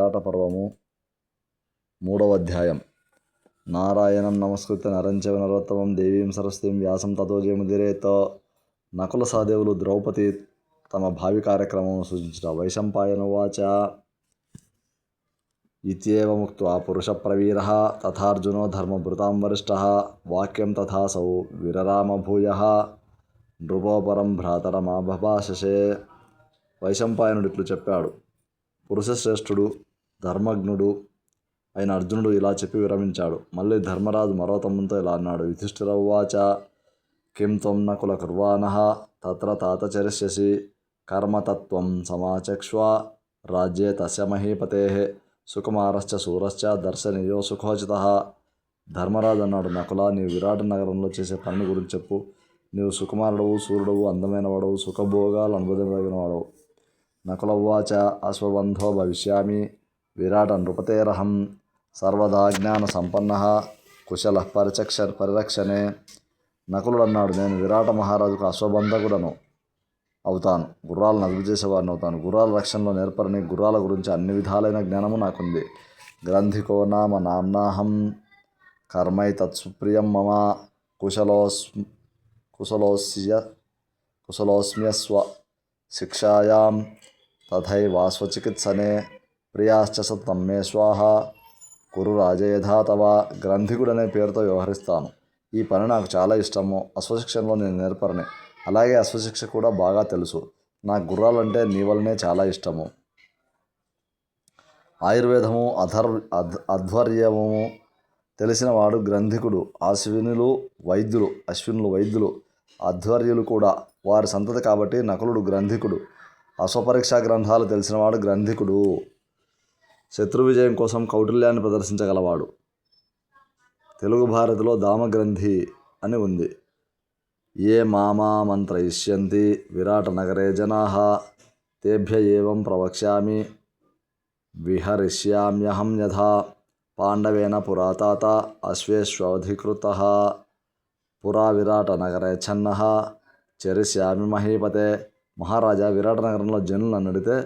విరాట పర్వము 3వ అధ్యాయం. నారాయణం నమస్కృత్య నరం చైవ నరోత్తమం దేవీం సరస్వతీం వ్యాసం తతో జయముదిరేత్. నకుల సహదేవులు ద్రౌపది తమ భావి కార్యక్రమం సూచించిన. వైశంపాయనువాచ ఇత్యేవముక్త్వా పురుషప్రవీరః తథార్జునో ధర్మభృతాం వరిష్ఠః వాక్యం తథాసౌ విరరామ భూయః నృపోపరం భ్రాతరమాభభాషసే. వైశంపాయనుడు ఇట్లు చెప్పాడు. పురుషశ్రేష్ఠుడు ధర్మజ్ఞుడు అయిన అర్జునుడు ఇలా చెప్పి విరమించాడు. మళ్ళీ ధర్మరాజు మరో తమ్మునితో ఇలా అన్నాడు. యుధిష్ఠిర ఉవాచ కిం త్వం నకుల కుర్వాణః తత్ర తాత చరిష్యసి కర్మతత్వం సమాచక్ష్వ రాజ్యే తస్య మహీపతేః సుకుమారశ్చ శూరశ్చ దర్శనీయో సుఖోచితః. ధర్మరాజు అన్నాడు, నకుల, నీవు విరాట నగరంలో చేసే పని గురించి చెప్పు. నీవు సుకుమారుడవు, సూర్యుడవు, అందమైన వాడవు, సుఖభోగాలు అనుభవించదగిన వాడవు. నకుల ఉవాచ అశ్వబంధో భవిష్యామి విరాట నృపతేరహం సర్వదా జ్ఞాన సంపన్నః కుశల పరిరక్షణే. నకులుడు అన్నాడు, నేను విరాట మహారాజుకు అశ్వబంధకుడను అవుతాను, గుర్రాలను అదుపు చేసేవాడిని అవుతాను. గుర్రాల రక్షణలో నేర్పరిని, గుర్రాల గురించి అన్ని విధాలైన జ్ఞానము నాకుంది. గ్రంథికో నామ నామ్నాహం కర్మై తత్సుప్రియం మమ కుశలోస్మ్యస్వ శిక్షాయాం తథైవాస్వచికిత్సనే ప్రియాశ్చ సతం మే స్వాహ కురు రాజయథా తవ. గ్రంథికుడనే పేరుతో వ్యవహరిస్తాను. ఈ పని నాకు చాలా ఇష్టము. అశ్వశిక్షణలో నేను నేర్పరిని, అలాగే అశ్వశిక్ష కూడా బాగా తెలుసు. నాకు గుర్రాలంటే నీ వలనే చాలా ఇష్టము. ఆయుర్వేదము అధ్వర్యము తెలిసినవాడు గ్రంథికుడు. అశ్వినులు వైద్యులు అధ్వర్యులు కూడా వారి సంతతి కాబట్టి నకులుడు గ్రంథికుడు. అశ్వపరీక్షా గ్రంథాలు తెలిసినవాడు గ్రంథికుడు. శత్రు విజయం కోసం కౌటిల్యాన్ని ప్రదర్శించగలవాడు. తెలుగు భారతిలో దామగ్రంథి అని ఉంది. ఏ మామా మంత్రయిష్యంతి విరాట నగరే జనాః తేభ్య ఏవం ప్రవక్ష్యామి విహరిష్యామ్యహం యథా పాండవేన పురాతాత అశ్వేష్వధికృతః పురా విరాట నగరే ఛన్నః చరిష్యామి మహీపతే. మహారాజా, విరాట నగరంలో జనులు నన్ను అడిగితే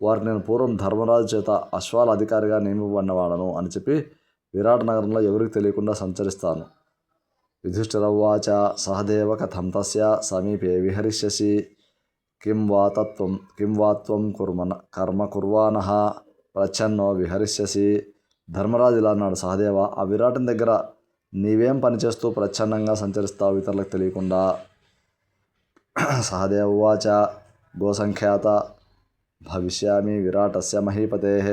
వారికి నేను పూర్వం ధర్మరాజు చేత అశ్వాల అధికారిగా నియమింపబడినవాడను అని చెప్పి విరాట నగరంలో ఎవరికి తెలియకుండా సంచరిస్తాను. యుధిష్ఠిర ఉవాచ సహదేవ కథం తస్య సమీపే విహరిష్యసి కిం వా త్వం కర్మ కుర్వాణః ప్రచ్ఛన్నో విహరిష్యసి. ధర్మరాజు ఇలా అన్నాడు, సహదేవ, ఆ విరాటుని దగ్గర నీవేం పని చేస్తూ ప్రచ్ఛన్నంగా సంచరిస్తావు ఇతరులకు తెలియకుండా? సహదేవ ఉవాచ గోసంఖ్యాత భవిష్యామి విరాటస్య మహీపతేః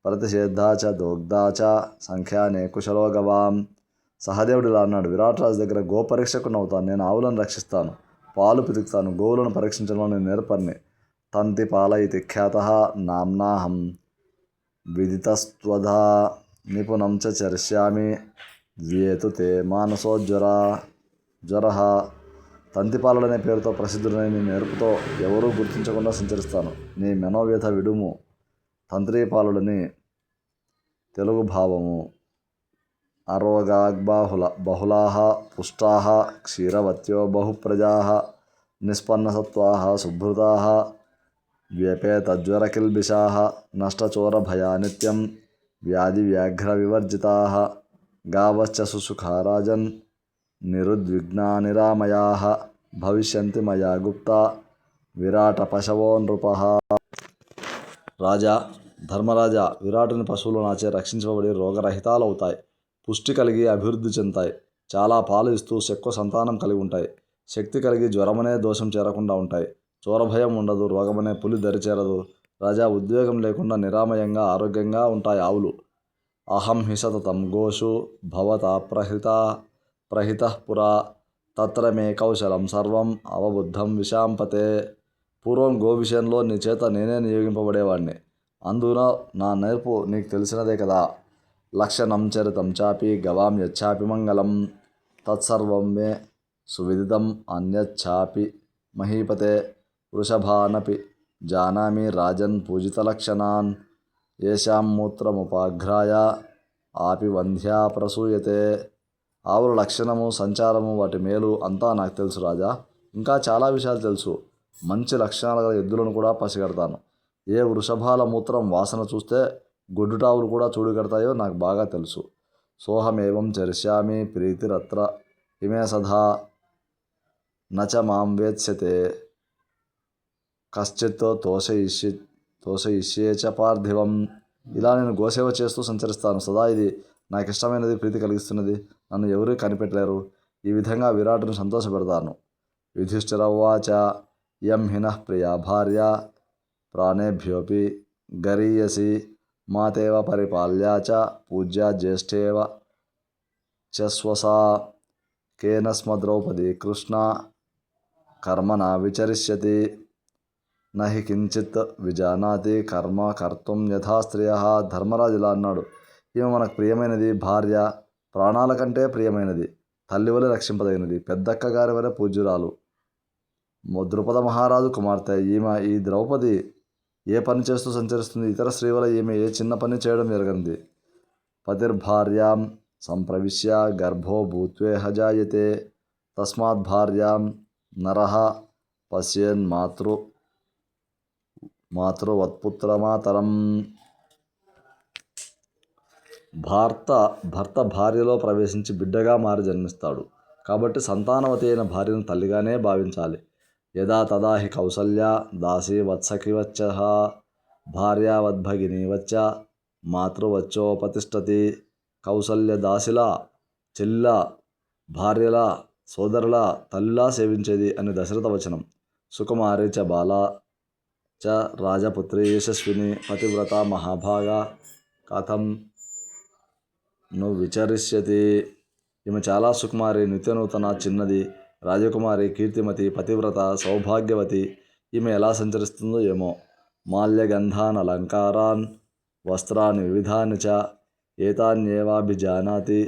ప్రతిషేద్ధా చ దోగ్ధా చ సంఖ్యానే కుశలో గవాం. సహదేవుడు ఇలా అన్నాడు, విరాటరాజు దగ్గర గోపరీక్షకుని అవుతాను. నేను ఆవులను రక్షిస్తాను, పాలు పితుకుతాను, గోవులను పరీక్షించడంలో నేను నేర్పరిని. తంతి పాల ఇతి ఖ్యాతః నామ్నాహం విదితస్త్వధా నిపుణం చ చరిష్యామి ద్వేతు తే మానసోజ్వరః. తంతిపాలుడనే పేరుతో ప్రసిద్ధుడైన నీ నేర్పుతో ఎవరూ గుర్తించకుండా సంచరిస్తాను. నీ మనోవ్యథ విడుము. తంత్రీపాలుడని తెలుగు భావము. బహుళాః పుష్టాః క్షీరవత్యో బహుప్రజాః నిష్పన్నసత్వాః సుభృతాః వ్యపేతజ్వరకిల్బిషాః నష్టచోరభయా నిత్యం వ్యాధివ్యాఘ్రవివర్జితాః గావశ్చ సుసుఖా రాజన్ నిరుద్విగ్నా నిరామయాః భవిష్యంతి మయా గుప్తా విరాట పశవో నృపః. రాజా, ధర్మరాజా, విరాటుని పశువులు నాచే రక్షించబడి రోగరహితాలవుతాయి, పుష్టి కలిగి అభివృద్ధి చెందుతాయి, చాలా పాలు ఇస్తూ ఎక్కువ సంతానం కలిగి ఉంటాయి, శక్తి కలిగి జ్వరమనే దోషం చేరకుండా ఉంటాయి, చోరభయం ఉండదు, రోగమనే పులి దరిచేరదు. రాజా, ఉద్వేగం లేకుండా నిరామయంగా ఆరోగ్యంగా ఉంటాయి ఆవులు. అహం హి సతతం గోషు భవతా ప్రహితః పురా తత్ర మే కౌశలం సర్వం అవబుద్ధం విశాంపతే. పూర్వం గో విషయంలో నీ చేత నేనే నియోగింపబడేవాడిని, అందున నా నేర్పు నీకు తెలిసినదే కదా. లక్షణం చరితం చాపి గవాం యచ్చాపి మంగళం తత్సర్వం మే సువిదితం అన్యచ్చాపి మహీపతే. వృషభానపి జానామి రాజన్ పూజితలక్షణాన్ ఏషాం మూత్రముపాఘ్రాయ ఆపి వంధ్యా ప్రసూయతే. ఆవుల లక్షణము, సంచారము, వాటి మేలు అంతా నాకు తెలుసు రాజా. ఇంకా చాలా విషయాలు తెలుసు. మంచి లక్షణాలు గల ఎద్దులను కూడా పసిగడతాను. ఏ వృషభాల మూత్రం వాసన చూస్తే గొడ్డుటావులు కూడా చూడు కడతాయో నాకు బాగా తెలుసు. సోహమేవం చరిష్యామి ప్రీతిరత్ర ఇమే సదా నచ మాం వేత్స్యతే కశ్చిత్ తోషయిష్యే చ పార్థివం. ఇలా నేను గోసేవ చేస్తూ సంచరిస్తాను. సదా ఇది నాకు ఇష్టమైనది, ప్రీతి కలిగిస్తున్నది. నన్ను ఎవరూ కనిపెట్టలేరు. ఈ విధంగా విరాటును సంతోషపెడతాను. యుధిష్ఠిర ఉవాచ ఇయం హినః ప్రియా భార్య ప్రాణేభ్యోపి గరీయసి మాతేవ పరిపాల్యా చ పూజ్యా జ్యేష్ఠేవ చ స్వసా కేన స్మ ద్రౌపదీ కృష్ణ కర్మణ విచరిష్యతి నహి కించిత్ విజానాతి కర్మ కర్తుం యథా స్త్రియః. ధర్మరాజు ఇలా అన్నాడు, ఈమె మనకు ప్రియమైనది, భార్య ప్రాణాల కంటే ప్రియమైనది, తల్లి వలె రక్షింపదగినది, పెద్దక్క గారి వలె పూజ్యురాలు, ద్రుపద మహారాజు కుమార్తె. ఈమె ఈ ద్రౌపది ఏ పని చేస్తూ సంచరిస్తుంది. ఇతర స్త్రీ వల్ల ఈమె ఏ చిన్న పని చేయడం జరగనిది. పతిర్భార్యాం సంప్రవిశ్య గర్భో భూత్వేహ జాయతే తస్మాత్ భార్యాం నరః పశ్యేన్ మాతృవత్పుత్రమాతరం. భర్త భార్యలో ప్రవేశించి బిడ్డగా మారి జన్మిస్తాడు. కాబట్టి సంతానవతి అయిన భార్యను తల్లిగానే భావించాలి. యదా తదా హి కౌసల్య దాసీ వత్సకివచ్చ భార్యావద్భగినీవచ్చ మాతృవచ్చోపతిష్టతి. కౌసల్య దాసిలా, చెల్లిలా, భార్యలా, సోదరులా, తల్లిలా సేవించేది అని దశరథ వచనం. సుకుమారి చ బాలా చ రాజపుత్రి యశస్విని పతివ్రత మహాభాగా కథం ను విచరిష్యతి. ఈమె చాలా సుకుమారి, నిత్యనూతన, చిన్నది, రాజకుమారి, కీర్తిమతి, పతివ్రత, సౌభాగ్యవతి. ఈమె ఎలా సంచరిస్తుందో ఏమో. మాల్యగంధాన్ అలంకారాన్ వస్త్రాన్ని వివిధాని చ ఏతాన్యేవాభిజానాతి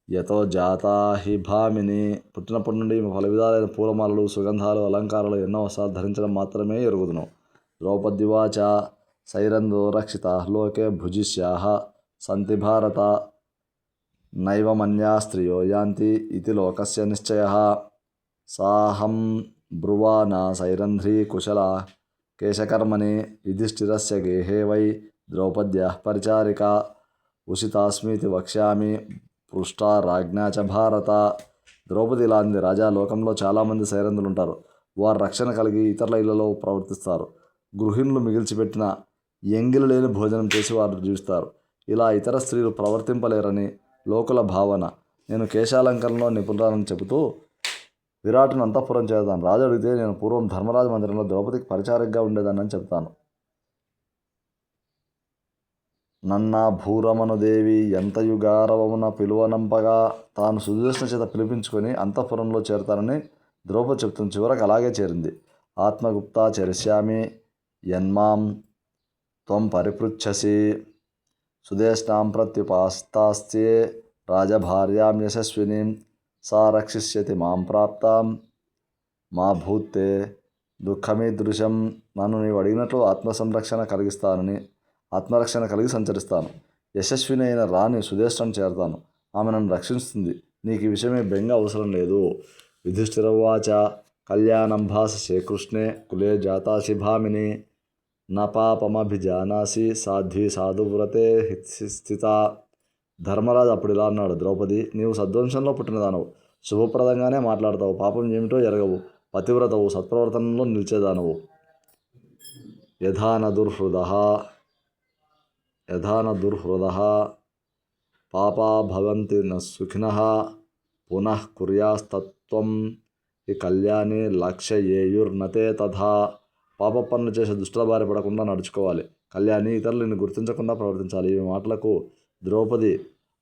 యతో జాతా హి భామిని. పుట్టినప్పటి నుండి ఈమె పలు విధాలైన పూలమాలలు, సుగంధాలు, అలంకారాలు, ఎన్నో వస్త్రాలు ధరించడం మాత్రమే ఎరుగుదును. ద్రౌపద్యువాచ సైరందో రక్షితాః లోకే భుజిష్యాః సంతి భారత నైవమన్యా స్త్రియో యాంతి ఇతి లోకస్య నిశ్చయః. సాహం బ్రువాన సైరంధ్రీ కుశలా కేశకర్మణి యుధిష్ఠిరస్య గేహే వై ద్రౌపద్యాః పరిచారికా ఉషితాస్మీతి వక్ష్యామి పృష్టా రాజ్ఞా చ భారత. ద్రౌపది ఇలా అంది, రాజా, లోకంలో చాలామంది సైరంధ్రులు ఉంటారు. వారు రక్షణ కలిగి ఇతరుల ఇళ్లలో ప్రవర్తిస్తారు. గృహిణులు మిగిల్చిపెట్టిన ఎంగిలి లేని భోజనం చేసి వారు జీవిస్తారు. ఇలా ఇతర స్త్రీలు ప్రవర్తింపలేరని లోకుల భావన. నేను కేశాలంకరణలో నిపుణురాలని చెబుతూ విరాటును అంతఃపురం చేద్దాను. రాజు అడిగితే నేను పూర్వం ధర్మరాజ మందిరంలో ద్రౌపదికి పరిచారికగా ఉండేదానని చెప్తాను. నన్నా భూరమనుదేవి ఎంతయు గారవమున పిలువనంపగా తాను సుదర్శన చేత పిలిపించుకొని అంతఃపురంలో చేరతానని ద్రౌపది చెప్తుంది. చివరకు అలాగే చేరింది. ఆత్మగుప్తా చరిష్యామి యన్మాం త్వం పరిపృచ్ఛసి సుదేష్ణాం ప్రత్యుపాస్తాస్త్యే రాజభార్యాం యశస్వినీం సా రక్షిష్యతి మాం ప్రాప్తాం మా భూతే దుఃఖమీదృశం. నన్ను నీవు అడిగినట్లు ఆత్మరక్షణ కలిగి సంచరిస్తాను. యశస్విని అయిన రాణి సుదేష్ణను చేరతాను. ఆమె నన్ను రక్షిస్తుంది. నీకు ఈ విషయమే బెంగ అవసరం లేదు. యుధిష్ఠిర ఉవాచ కళ్యాణం భాససే కృష్ణే కులే జాతాసి భామిని న పాపమభిజానాసి సాధ్వి సాధువ్రతే స్థిత. ధర్మరాజు అప్పుడు ఇలా అన్నాడు, ద్రౌపది, నీవు సద్వంశంలో పుట్టినదానవు, శుభప్రదంగానే మాట్లాడతావు, పాపం ఏమిటో ఎరగవు, పతివ్రతవు, సత్ప్రవర్తనలో నిలిచేదానవు. యథాన దుర్హృదః పాపా భవంతి న సుఖినః పునః కుర్యాస్తత్వం ఈ కళ్యాణి లక్ష్యేయుర్నతే తథా. పాప పనులు చేసే దుష్టుల బారి పడకుండా నడుచుకోవాలి. కళ్యాణి ఇతరులను గుర్తించకుండా ప్రవర్తించాలి. ఈ మాటలకు ద్రౌపది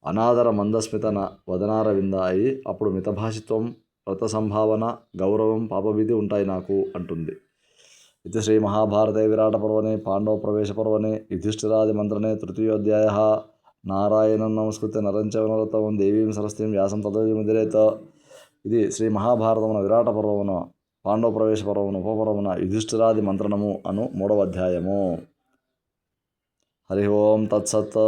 అనాదర మందస్మిత వదనారవింద అయి అప్పుడు మితభాషిత్వం, వ్రత సంభావన, గౌరవం, పాపభీతి ఉంటాయి నాకు అంటుంది. ఇది శ్రీ మహాభారతే విరాట పర్వణి పాండవ ప్రవేశ పర్వణి యుధిష్ఠిరాది మంత్రणे తృతీయోధ్యాయः. నారాయణం నమస్కృత్య నరం చైవ నరోత్తమం దేవీం సరస్వతీం వ్యాసం తతో జయముదిరేత్. ఇది శ్రీ మహాభారతమున విరాట పర్వమున పాండవ ప్రవేశ పర్వమున ఉపపర్వమున యుధిష్ఠిరాది మంత్రణము అను 3వ అధ్యాయము. హరి ఓం తత్సత్.